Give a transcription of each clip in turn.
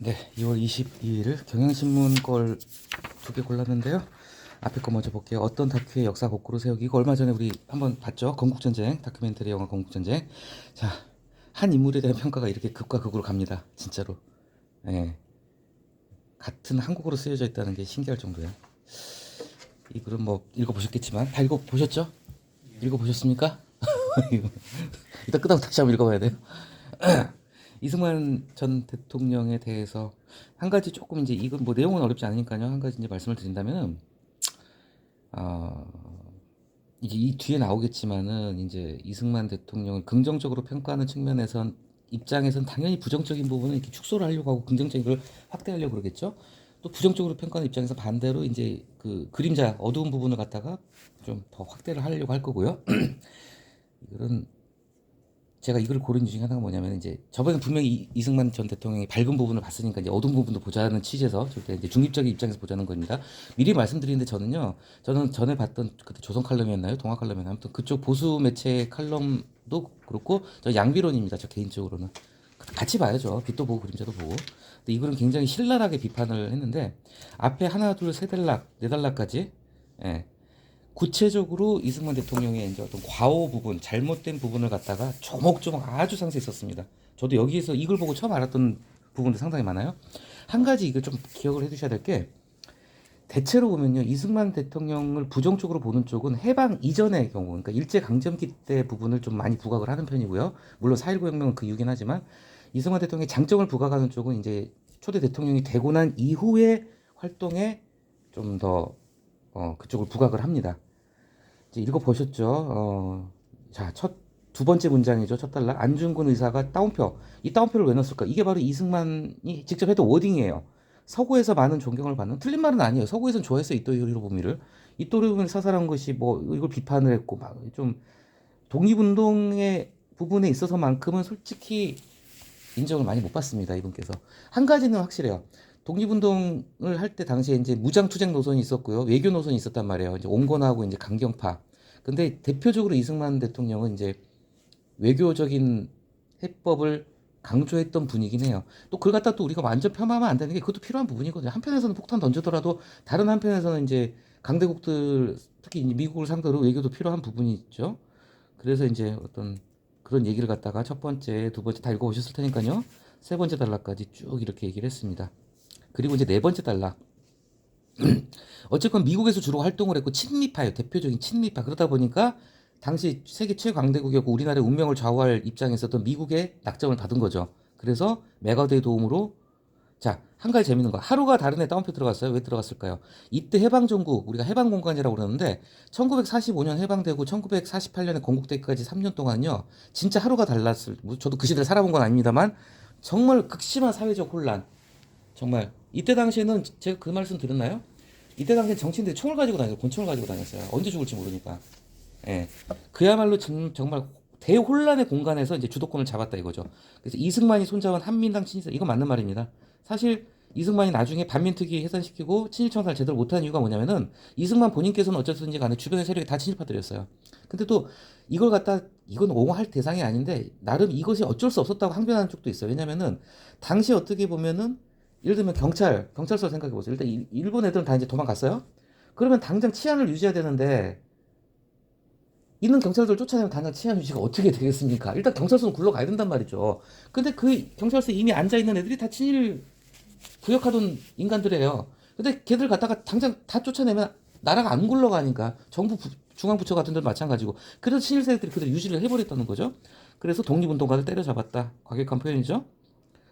네, 2월 22일 경향신문 걸 두 개 골랐는데요. 앞에 거 먼저 볼게요. 어떤 다큐의 역사 거꾸로 세우기. 이거 얼마 전에 우리 한번 봤죠? 건국전쟁, 다큐멘터리 영화 건국전쟁. 자, 한 인물에 대한 평가가 이렇게 극과 극으로 갑니다. 진짜로. 예, 같은 한국어로 쓰여져 있다는 게 신기할 정도예요. 이 글은 뭐 읽어보셨겠지만 다 읽어보셨죠? 읽어보셨습니까? 이따 끄다고 다시 한번 읽어봐야 돼요. 이승만 전 대통령에 대해서 한 가지 조금 이제 이건 뭐 내용은 어렵지 않으니까요. 한 가지 이제 말씀을 드린다면은 어, 이제 이 뒤에 나오겠지만은 이제 이승만 대통령을 긍정적으로 평가하는 측면에선 입장에선 당연히 부정적인 부분은 이렇게 축소를 하려고 하고 긍정적인 걸 확대하려고 그러겠죠. 또 부정적으로 평가하는 입장에서 반대로 이제 그 그림자 어두운 부분을 갖다가 좀 더 확대를 하려고 할 거고요. 이거는 제가 이걸 고른 이유 중에 하나가 뭐냐면 이제 저번에 분명히 이승만 전 대통령이 밝은 부분을 봤으니까 이제 어두운 부분도 보자는 취지에서 절대 이제 중립적인 입장에서 보자는 겁니다. 미리 말씀드리는데 저는 전에 봤던 그때 조선 칼럼이었나요? 동아 칼럼이었나요? 아무튼 그쪽 보수 매체 칼럼도 그렇고 저 양비론입니다. 저 개인적으로는 같이 봐야죠. 빛도 보고 그림자도 보고. 근데 이 글은 굉장히 신랄하게 비판을 했는데 앞에 하나 둘 세 단락 네 단락까지 예, 구체적으로 이승만 대통령의 이제 어떤 과오 부분, 잘못된 부분을 갖다가 조목조목 아주 상세히 썼습니다. 저도 여기에서 이걸 보고 처음 알았던 부분도 상당히 많아요. 한 가지 이거 좀 기억을 해두셔야 될 게 대체로 보면요 이승만 대통령을 부정적으로 보는 쪽은 해방 이전의 경우, 그러니까 일제 강점기 때 부분을 좀 많이 부각을 하는 편이고요. 물론 4.19 혁명은 그 이유긴 하지만 이승만 대통령의 장점을 부각하는 쪽은 이제 초대 대통령이 되고 난 이후의 활동에 좀 더 그쪽을 부각을 합니다. 이제 읽어보셨죠? 자, 두 번째 문장이죠. 첫 단락. 안중근 의사가 따옴표. 이 따옴표를 왜 넣었을까? 이게 바로 이승만이 직접 했던 워딩이에요. 서구에서 많은 존경을 받는, 틀린 말은 아니에요. 서구에서는 좋아했어요. 이토 히로부미를. 이토 히로부미를 사살한 것이 뭐, 이걸 비판을 했고, 막, 좀, 독립운동의 부분에 있어서만큼은 솔직히 인정을 많이 못 받습니다. 이분께서. 한 가지는 확실해요. 독립운동을 할 때 당시에 이제 무장투쟁 노선이 있었고요. 외교 노선이 있었단 말이에요. 이제 온건하고 이제 강경파. 근데 대표적으로 이승만 대통령은 이제 외교적인 해법을 강조했던 분이긴 해요. 또 그걸 갖다 또 우리가 완전 폄하하면 안 되는 게 그것도 필요한 부분이거든요. 한편에서는 폭탄 던지더라도 다른 한편에서는 이제 강대국들 특히 미국을 상대로 외교도 필요한 부분이 있죠. 그래서 이제 어떤 그런 얘기를 갖다가 첫 번째, 두 번째 다 읽어보셨을 테니까요. 세 번째 단락까지 쭉 이렇게 얘기를 했습니다. 그리고 이제 네 번째 단락. 어쨌건 미국에서 주로 활동을 했고 친미파예요. 대표적인 친미파. 그러다 보니까 당시 세계 최강대국이었고 우리나라의 운명을 좌우할 입장에 있었던 미국의 낙점을 받은 거죠. 그래서 메가드의 도움으로 자, 한 가지 재밌는 거. 하루가 다른 애 따옴표 들어갔어요. 왜 들어갔을까요? 이때 해방정국, 우리가 해방공간이라고 그러는데 1945년 해방되고 1948년에 건국되기까지 3년 동안요. 진짜 하루가 달랐을, 뭐 저도 그 시대를 살아본 건 아닙니다만 정말 극심한 사회적 혼란. 정말 이때 당시에는 제가 그 말씀 들었나요? 이때 당시에 정치인들이 총을 가지고 다녔어요. 권총을 가지고 다녔어요. 언제 죽을지 모르니까. 예. 그야말로 정말 대혼란의 공간에서 이제 주도권을 잡았다 이거죠. 그래서 이승만이 손잡은 한민당 친일사 이거 맞는 말입니다. 사실 이승만이 나중에 반민특위 해산시키고 친일청산을 제대로 못한 이유가 뭐냐면은 이승만 본인께서는 어쨌든지 간에 주변의 세력이 다 친일파들이었어요. 근데 또 이걸 갖다 이건 옹호할 대상이 아닌데 나름 이것이 어쩔 수 없었다고 항변하는 쪽도 있어요. 왜냐면은 당시 어떻게 보면은 예를 들면 경찰서 생각해 보세요. 일단 일본 애들은 다 이제 도망갔어요. 그러면 당장 치안을 유지해야 되는데 있는 경찰들 쫓아내면 당장 치안 유지가 어떻게 되겠습니까? 일단 경찰서는 굴러가야 된단 말이죠. 근데 그 경찰서에 이미 앉아있는 애들이 다 친일 구역하던 인간들이에요. 근데 걔들 갖다가 당장 다 쫓아내면 나라가 안 굴러가니까 정부 중앙부처 같은 데도 마찬가지고 그래서 친일 세력들이 그대로 유지를 해버렸다는 거죠. 그래서 독립운동가를 때려잡았다. 과격한 표현이죠.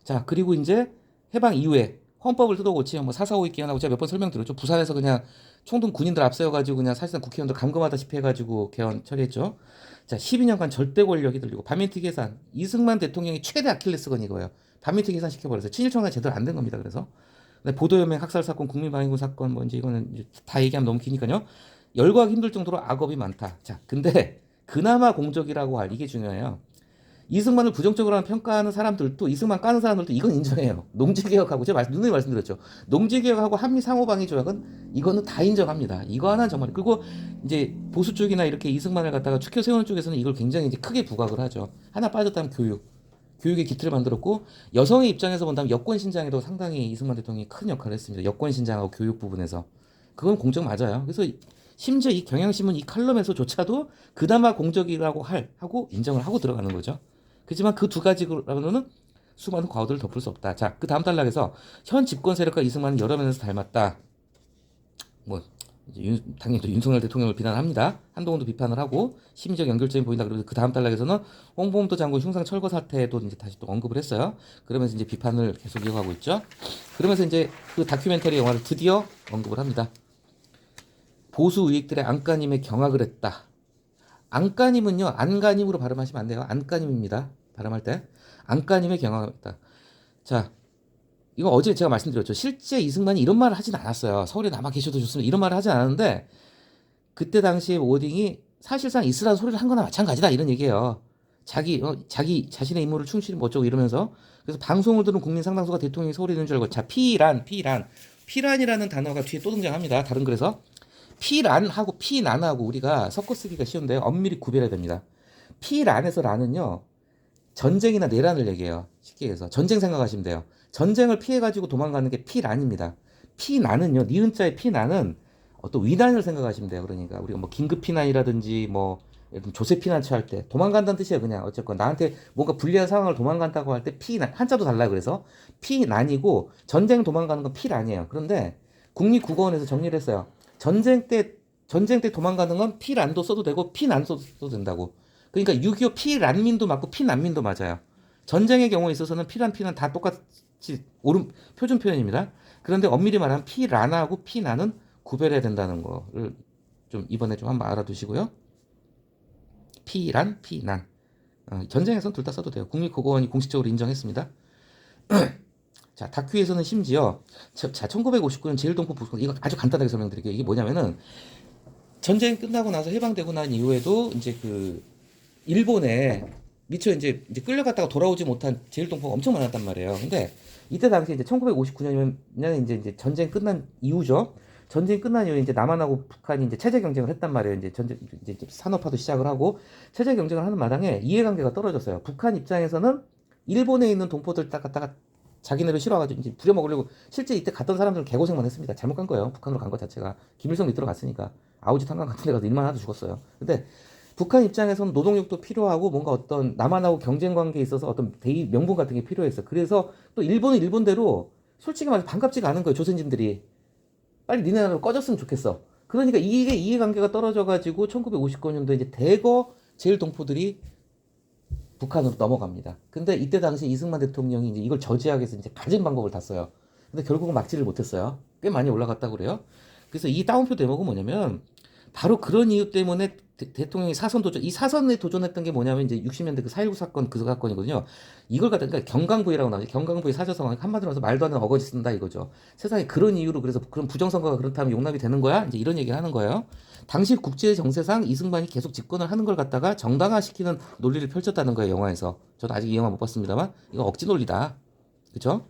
자, 그리고 이제 해방 이후에 헌법을 뜯어고치면 뭐 사사오이 개헌하고 제가 몇 번 설명드렸죠. 부산에서 그냥 총등 군인들 앞세워가지고 그냥 사실상 국회의원들 감금하다시피 해가지고 개헌 처리했죠. 자, 12년간 절대 권력이 들리고 반민특위 해산. 이승만 대통령이 최대 아킬레스건이 이거예요. 반민특위 해산 시켜버려서 친일청산 제대로 안 된 겁니다. 그래서 보도연맹 학살 사건, 국민방위군 사건 뭐 이제 이거는 이제 다 얘기하면 너무 기니까요. 열거하기 힘들 정도로 악업이 많다. 자, 근데 그나마 공적이라고 할 이게 중요해요. 이승만을 부정적으로 하는 평가하는 사람들도 이승만 까는 사람들도 이건 인정해요. 농지개혁하고 제가 누누이 말씀드렸죠. 농지개혁하고 한미 상호방위 조약은 이거는 다 인정합니다. 이거 하나는 정말 그리고 이제 보수 쪽이나 이렇게 이승만을 갖다가 추켜 세우는 쪽에서는 이걸 굉장히 이제 크게 부각을 하죠. 하나 빠졌다면 교육. 교육의 기틀을 만들었고 여성의 입장에서 본다면 여권 신장에도 상당히 이승만 대통령이 큰 역할을 했습니다. 여권 신장하고 교육 부분에서 그건 공적 맞아요. 그래서 심지어 이 경향신문 이 칼럼에서조차도 그나마 공적이라고 하고 인정을 하고 들어가는 거죠. 그렇지만 그 두 가지로는 수많은 과오들을 덮을 수 없다. 자, 그 다음 단락에서 현 집권 세력과 이승만은 여러 면에서 닮았다. 뭐 당연히 또 윤석열 대통령을 비난합니다. 한동훈도 비판을 하고 심리적 연결점이 보인다. 그러면서 그 다음 단락에서는 홍범도 장군 흉상 철거 사태도 이제 다시 또 언급을 했어요. 그러면서 이제 비판을 계속 이어가고 있죠. 그러면서 이제 그 다큐멘터리 영화를 드디어 언급을 합니다. 보수 우익들의 안까님에 경악을 했다. 안까님은요, 안가님으로 발음하시면 안 돼요. 안까님입니다. 발음할 때. 안까님에 경악을 했다. 자, 이거 어제 제가 말씀드렸죠. 실제 이승만이 이런 말을 하진 않았어요. 서울에 남아 계셔도 좋습니다. 이런 말을 하진 않았는데 그때 당시에 워딩이 사실상 있으라는 소리를 한 거나 마찬가지다 이런 얘기예요. 자기 자신의 임무를 충실히 뭐 어쩌고 이러면서 그래서 방송을 들은 국민 상당수가 대통령이 서울에 있는 줄 알고 자 피란이라는 단어가 뒤에 또 등장합니다. 다른 글에서 피란하고 피난하고 우리가 섞어 쓰기가 쉬운데 엄밀히 구별해야 됩니다. 피란에서 란은요 전쟁이나 내란을 얘기해요. 쉽게 해서 전쟁 생각하시면 돼요. 전쟁을 피해가지고 도망가는 게 피란입니다. 피난은요, 니은자의 피난은 어떤 위난을 생각하시면 돼요. 그러니까 우리가 뭐 긴급 피난이라든지 뭐 예를 들면 조세 피난 처할 때 도망간다는 뜻이에요. 그냥 어쨌건 나한테 뭔가 불리한 상황을 도망간다고 할 때 피난 한자도 달라요. 그래서 피난이고 전쟁 도망가는 건 피란이에요. 그런데 국립국어원에서 정리를 했어요. 전쟁 때 도망가는 건 피란도 써도 되고 피난도 써도 된다고. 그러니까 6.25 피란민도 맞고 피난민도 맞아요. 전쟁의 경우에 있어서는 피란 다 똑같이 옳은 표준 표현입니다. 그런데 엄밀히 말하면 피란하고 피난은 구별해야 된다는 거를 좀 이번에 좀 한번 알아두시고요. 피란, 피난. 전쟁에서는 둘 다 써도 돼요. 국립국어원이 공식적으로 인정했습니다. 자, 다큐에서는 심지어 1959년 제일동포 부수 이거 아주 간단하게 설명드릴게요. 이게 뭐냐면은 전쟁 끝나고 나서 해방되고 난 이후에도 이제 그 일본에 미처 이제 끌려갔다가 돌아오지 못한 제일동포가 엄청 많았단 말이에요. 근데 이때 당시 이제 1959년에 이제 전쟁 끝난 이후죠. 전쟁 끝난 이후에 이제 남한하고 북한이 이제 체제 경쟁을 했단 말이에요. 이제 이제 산업화도 시작을 하고 체제 경쟁을 하는 마당에 이해관계가 떨어졌어요. 북한 입장에서는 일본에 있는 동포들 딱 갖다가 자기네를 싫어가지고 이제 부려먹으려고 실제 이때 갔던 사람들은 개고생만 했습니다. 잘못 간 거예요. 북한으로 간 것 자체가 김일성 밑으로 갔으니까 아우지 탄광 같은 데 가서 일만 하다 죽었어요. 근데 북한 입장에서는 노동력도 필요하고 뭔가 어떤 남한하고 경쟁 관계에 있어서 어떤 대의 명분 같은 게 필요했어. 그래서 또 일본은 일본대로 솔직히 말해서 반갑지가 않은 거예요. 조선인들이 빨리 니네 나라로 꺼졌으면 좋겠어. 그러니까 이게 이해관계가 떨어져가지고 1959년도에 이제 대거 제일 동포들이 북한으로 넘어갑니다. 근데 이때 당시 이승만 대통령이 이제 이걸 저지하기 위해서 이제 가진 방법을 다 써요. 근데 결국은 막지를 못했어요. 꽤 많이 올라갔다고 그래요. 그래서 이 따옴표 대목은 뭐냐면 바로 그런 이유 때문에 대통령이 사선 도전, 이 사선에 도전했던 게 뭐냐면 이제 60년대 그 4.19 사건 그 사건이거든요. 이걸 갖다가 그러니까 경강부회라고 나오죠. 경강부회 사저성어 한마디로 해서 말도 안 되는 어거지 쓴다 이거죠. 세상에 그런 이유로 그래서 그런 부정선거가 그렇다면 용납이 되는 거야? 이제 이런 얘기를 하는 거예요. 당시 국제 정세상 이승만이 계속 집권을 하는 걸 갖다가 정당화시키는 논리를 펼쳤다는 거예요. 영화에서. 저도 아직 이 영화 못 봤습니다만 이거 억지 논리다. 그렇죠?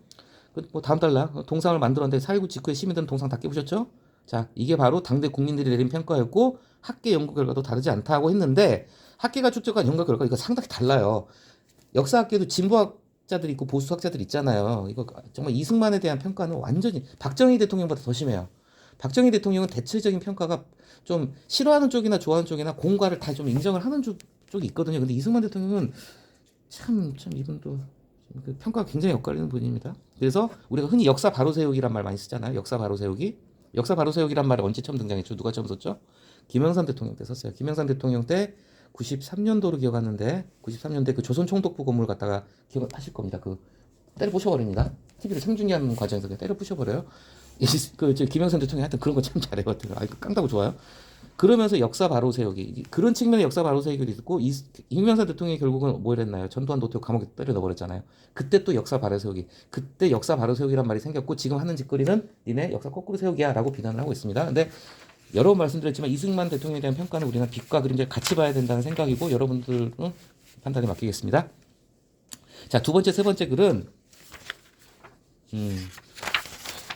뭐 다음 달락 동상을 만들었는데 4.19 직후에 시민들은 동상 다 깨부셨죠? 자, 이게 바로 당대 국민들이 내린 평가였고 학계 연구 결과도 다르지 않다고 했는데 학계가 축적한 연구 결과 이거 상당히 달라요. 역사학계도 진보학자들 있고 보수학자들 있잖아요. 이거 정말 이승만에 대한 평가는 완전히 박정희 대통령보다 더 심해요. 박정희 대통령은 대체적인 평가가 좀 싫어하는 쪽이나 좋아하는 쪽이나 공과를 다 좀 인정을 하는 쪽이 있거든요. 근데 이승만 대통령은 참 이분도 그 평가가 굉장히 엇갈리는 분입니다. 그래서 우리가 흔히 역사 바로 세우기란 말 많이 쓰잖아요. 역사 바로 세우기. 역사 바로 세우기란 말이 언제 처음 등장했죠? 누가 처음 썼죠? 김영삼 대통령 때 썼어요. 김영삼 대통령 때 93년도로 기억하는데 93년대 그 조선 총독부 건물 갖다가 기억하실 겁니다. 그 때려 부셔버립니다. TV를 생중계하는 과정에서 때려 부셔버려요. 그 김영삼 대통령이 하여튼 그런 거 참 잘해요. 깡다고 좋아요. 그러면서 역사 바로 세우기 그런 측면의 역사 바로 세우기도 있고 김영삼 대통령이 결국은 뭘 했나요? 전두환 노태우 감옥에 때려 넣어버렸잖아요. 그때 또 역사 바로 세우기 그때 역사 바로 세우기란 말이 생겼고 지금 하는 짓거리는 니네 역사 거꾸로 세우기야 라고 비난을 하고 있습니다. 근데 여러 번 말씀드렸지만 이승만 대통령에 대한 평가는 우리는 빛과 그림자를 같이 봐야 된다는 생각이고 여러분들은 판단에 맡기겠습니다. 자, 두 번째 세 번째 글은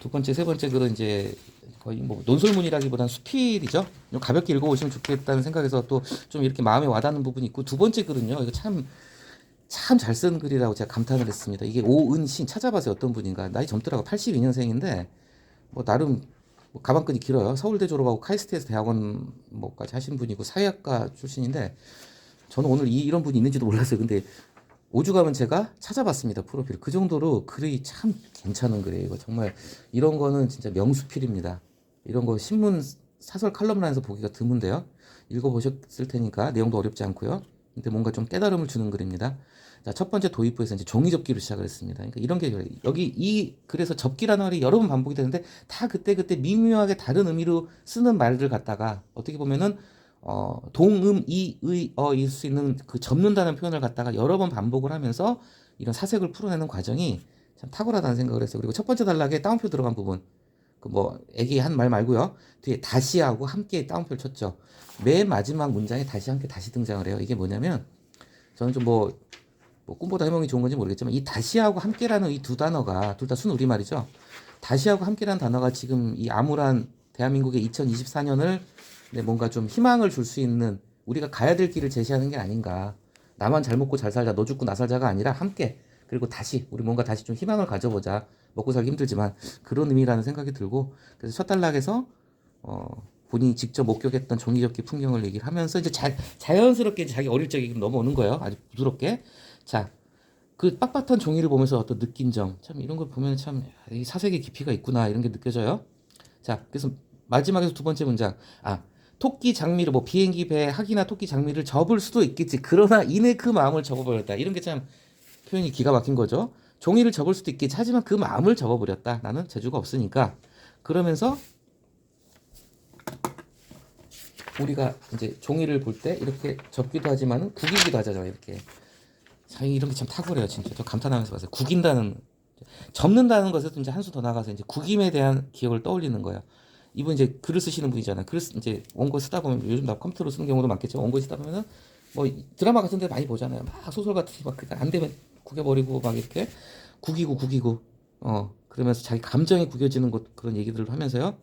두 번째 세 번째 글은 이제 거의 뭐 논술문이라기보다는 수필이죠. 좀 가볍게 읽어보시면 좋겠다는 생각에서 또 좀 이렇게 마음에 와닿는 부분이 있고 두 번째 글은요. 이거 참 참 잘 쓴 글이라고 제가 감탄을 했습니다. 이게 오은신 찾아봐서 어떤 분인가 나이 젊더라고 82년생인데 뭐 나름 뭐 가방끈이 길어요. 서울대 졸업하고 카이스트에서 대학원 뭐까지 하신 분이고 사회학과 출신인데 저는 오늘 이런 분이 있는지도 몰랐어요. 근데 오죽하면 제가 찾아봤습니다. 프로필. 그 정도로 글이 참 괜찮은 글이에요. 이거 정말 이런 거는 진짜 명수필입니다. 이런 거 신문 사설 칼럼란에서 보기가 드문데요. 읽어보셨을 테니까 내용도 어렵지 않고요. 근데 뭔가 좀 깨달음을 주는 글입니다. 자, 첫 번째 도입부에서 이제 종이접기로 시작을 했습니다. 그러니까 이런 게 여기 그래서 접기라는 말이 여러 번 반복이 되는데 다 그때 미묘하게 다른 의미로 쓰는 말들 갖다가 어떻게 보면은 동음 이의 어일 수 있는 그 접는다는 표현을 갖다가 여러 번 반복을 하면서 이런 사색을 풀어내는 과정이 참 탁월하다는 생각을 했어요. 그리고 첫 번째 단락에 따옴표 들어간 부분 그 뭐 애기 한 말 말고요. 뒤에 다시하고 함께 따옴표를 쳤죠. 맨 마지막 문장에 다시 함께 다시 등장을 해요. 이게 뭐냐면 저는 좀 뭐 꿈보다 해몽이 좋은 건지 모르겠지만 이 다시하고 함께라는 이 두 단어가 둘 다 순우리말이죠. 다시하고 함께라는 단어가 지금 이 암울한 대한민국의 2024년을 뭔가 좀 희망을 줄 수 있는 우리가 가야 될 길을 제시하는 게 아닌가. 나만 잘 먹고 잘 살자, 너 죽고 나 살자가 아니라 함께 그리고 다시 우리 뭔가 다시 좀 희망을 가져보자. 먹고 살기 힘들지만 그런 의미라는 생각이 들고 그래서 첫 단락에서 본인이 직접 목격했던 종이접기 풍경을 얘기를 하면서 이제 자연스럽게 자기 어릴 적이 넘어오는 거예요. 아주 부드럽게. 자, 그 빳빳한 종이를 보면서 어떤 느낀 점, 참 이런 걸 보면 참 이 사색의 깊이가 있구나 이런 게 느껴져요. 자, 그래서 마지막에서 두 번째 문장, 토끼 장미를 뭐 비행기 배 학이나 토끼 장미를 접을 수도 있겠지. 그러나 이내 그 마음을 접어버렸다. 이런 게 참 표현이 기가 막힌 거죠. 종이를 접을 수도 있겠지. 하지만 그 마음을 접어버렸다. 나는 재주가 없으니까. 그러면서 우리가 이제 종이를 볼 때 이렇게 접기도 하지만은 구기기도 하잖아요. 이렇게. 자, 이런 게 참 탁월해요, 진짜. 저 감탄하면서 봤어요. 구긴다는, 접는다는 것에서 이제 한 수 더 나가서 이제 구김에 대한 기억을 떠올리는 거예요. 이분 이제 글을 쓰시는 분이잖아요. 이제 원고 쓰다 보면 요즘 다 컴퓨터로 쓰는 경우도 많겠지만 원고 쓰다 보면은 뭐 드라마 같은 데 많이 보잖아요. 막 소설 같은 막 안 되면 구겨버리고 막 이렇게 구기고 그러면서 자기 감정이 구겨지는 것 그런 얘기들을 하면서요.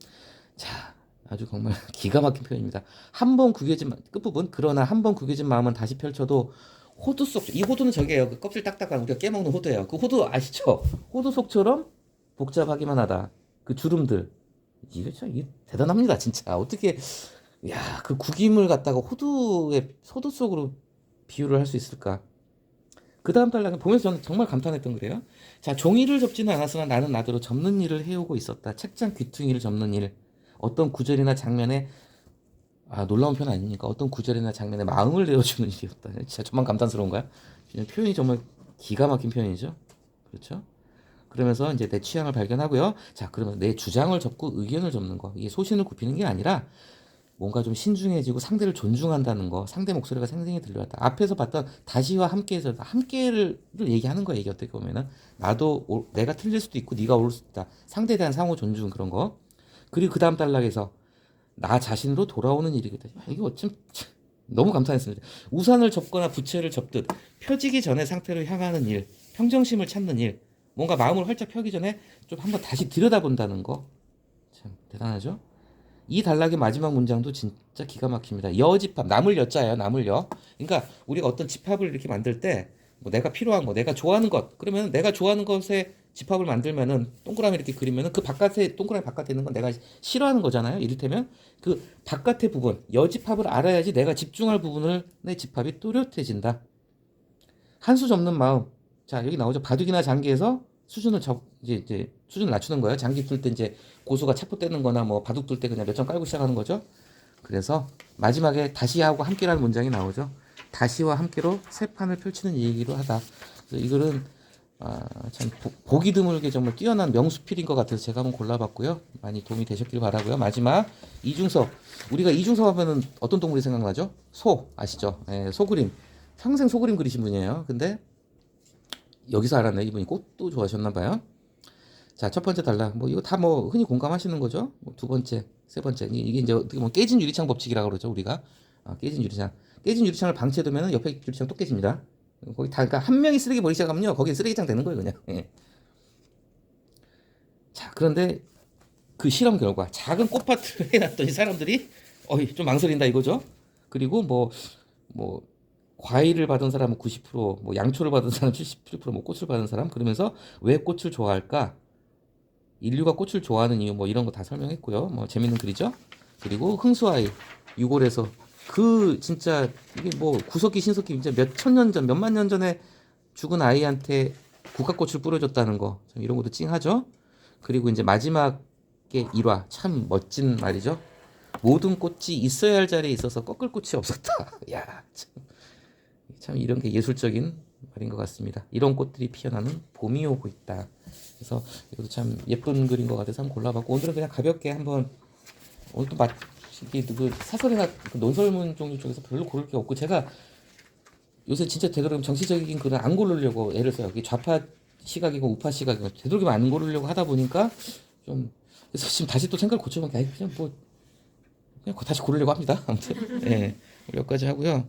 자, 아주 정말 기가 막힌 표현입니다. 한 번 구겨진 끝부분 그러나 한 번 구겨진 마음은 다시 펼쳐도 호두 속 이 호두는 저게요. 그 껍질 딱딱한 우리가 깨먹는 호두예요. 그 호두 아시죠? 호두 속처럼 복잡하기만 하다. 그 주름들 이게 대단합니다, 진짜. 어떻게, 야, 그 구김을 갖다가 호두 속으로 비유를 할 수 있을까? 그 다음 단락에 보면서 저는 정말 감탄했던 거예요. 자, 종이를 접지는 않았으나 나는 나대로 접는 일을 해오고 있었다. 책장 귀퉁이를 접는 일. 어떤 구절이나 장면에, 놀라운 표현 아닙니까? 어떤 구절이나 장면에 마음을 내어주는 일이었다. 진짜 정말 감탄스러운가요? 표현이 정말 기가 막힌 표현이죠. 그렇죠? 그러면서 이제 내 취향을 발견하고요. 자, 그러면 내 주장을 접고 의견을 접는 거. 이게 소신을 굽히는 게 아니라 뭔가 좀 신중해지고 상대를 존중한다는 거. 상대 목소리가 생생히 들려왔다. 앞에서 봤던 다시와 함께에서 함께를 얘기하는 거예요. 이게 어떻게 보면은 내가 틀릴 수도 있고 네가 옳을 수도 있다. 상대에 대한 상호 존중 그런 거. 그리고 그 다음 단락에서 나 자신으로 돌아오는 일이거든. 이게 어쩜 너무 감탄했습니다. 우산을 접거나 부채를 접듯 펴지기 전의 상태로 향하는 일, 평정심을 찾는 일. 뭔가 마음을 활짝 펴기 전에 좀 한번 다시 들여다본다는 거. 참 대단하죠? 이 단락의 마지막 문장도 진짜 기가 막힙니다. 여집합, 나물 여자예요, 나물 여. 그러니까 우리가 어떤 집합을 이렇게 만들 때, 뭐 내가 필요한 거, 내가 좋아하는 것, 그러면 내가 좋아하는 것에 집합을 만들면은 동그라미 이렇게 그리면은 그 바깥에 동그라미 바깥에 있는 건 내가 싫어하는 거잖아요. 이를테면 그 바깥의 부분, 여집합을 알아야지 내가 집중할 부분을 내 집합이 또렷해진다. 한 수 접는 마음. 자, 여기 나오죠. 바둑이나 장기에서 이제 수준을 낮추는 거예요. 장기 둘 때 이제 고수가 차포 떼는 거나 뭐 바둑 둘 때 그냥 몇 점 깔고 시작하는 거죠. 그래서 마지막에 다시하고 함께라는 문장이 나오죠. 다시와 함께로 새 판을 펼치는 얘기로 하다. 그래서 이거는 참 보기 드물게 정말 뛰어난 명수필인 것 같아서 제가 한번 골라봤고요. 많이 도움이 되셨길 바라고요. 마지막 이중섭. 우리가 이중섭 하면은 어떤 동물이 생각나죠? 소 아시죠? 예, 소그림. 평생 소그림 그리신 분이에요. 근데 여기서 알았네. 이분이 꽃도 좋아하셨나 봐요. 자, 첫 번째 단락. 뭐 이거 다 뭐 흔히 공감하시는 거죠. 뭐두 번째, 세 번째. 이게 이제 어떻게 보면 깨진 유리창 법칙이라고 그러죠, 우리가. 깨진 유리창. 깨진 유리창을 방치해두면은 옆에 유리창 또 깨집니다. 거기 다, 그러니까 한 명이 쓰레기 버리기 시작하면요, 거기 쓰레기장 되는 거예요, 그냥. 예. 자, 그런데 그 실험 결과 작은 꽃밭을 해놨더니 사람들이 좀 망설인다 이거죠. 그리고 뭐 과일을 받은 사람은 90%, 양초를 받은 사람 77%, 꽃을 받은 사람. 그러면서 왜 꽃을 좋아할까? 인류가 꽃을 좋아하는 이유 이런 거 다 설명했고요. 재밌는 글이죠. 그리고 흥수아이 6월에서 진짜 이게 구석기 신석기 진짜 몇 천 년 전, 몇만 년 전에 죽은 아이한테 국화꽃을 뿌려줬다는 거, 참 이런 것도 찡하죠. 그리고 이제 마지막에 일화, 참 멋진 말이죠. 모든 꽃이 있어야 할 자리에 있어서 꺾을 꽃이 없었다. 야, 참 이런 게 예술적인 말인 것 같습니다. 이런 꽃들이 피어나는 봄이 오고 있다. 그래서 이것도 참 예쁜 글인 것 같아서 한번 골라봤고, 오늘은 그냥 가볍게 한번, 오늘 또 이게 사설이나 논설문 종류 쪽에서 별로 고를 게 없고, 제가 요새 진짜 되도록이면 정치적인 글은 안 고르려고 애를 써요. 이게 좌파 시각이고 우파 시각이고 되도록이면 안 고르려고 하다 보니까 좀, 그래서 지금 다시 또 생각을 고쳐본 게 아니 그냥 다시 고르려고 합니다. 아무튼 예, 몇 가지 하고요.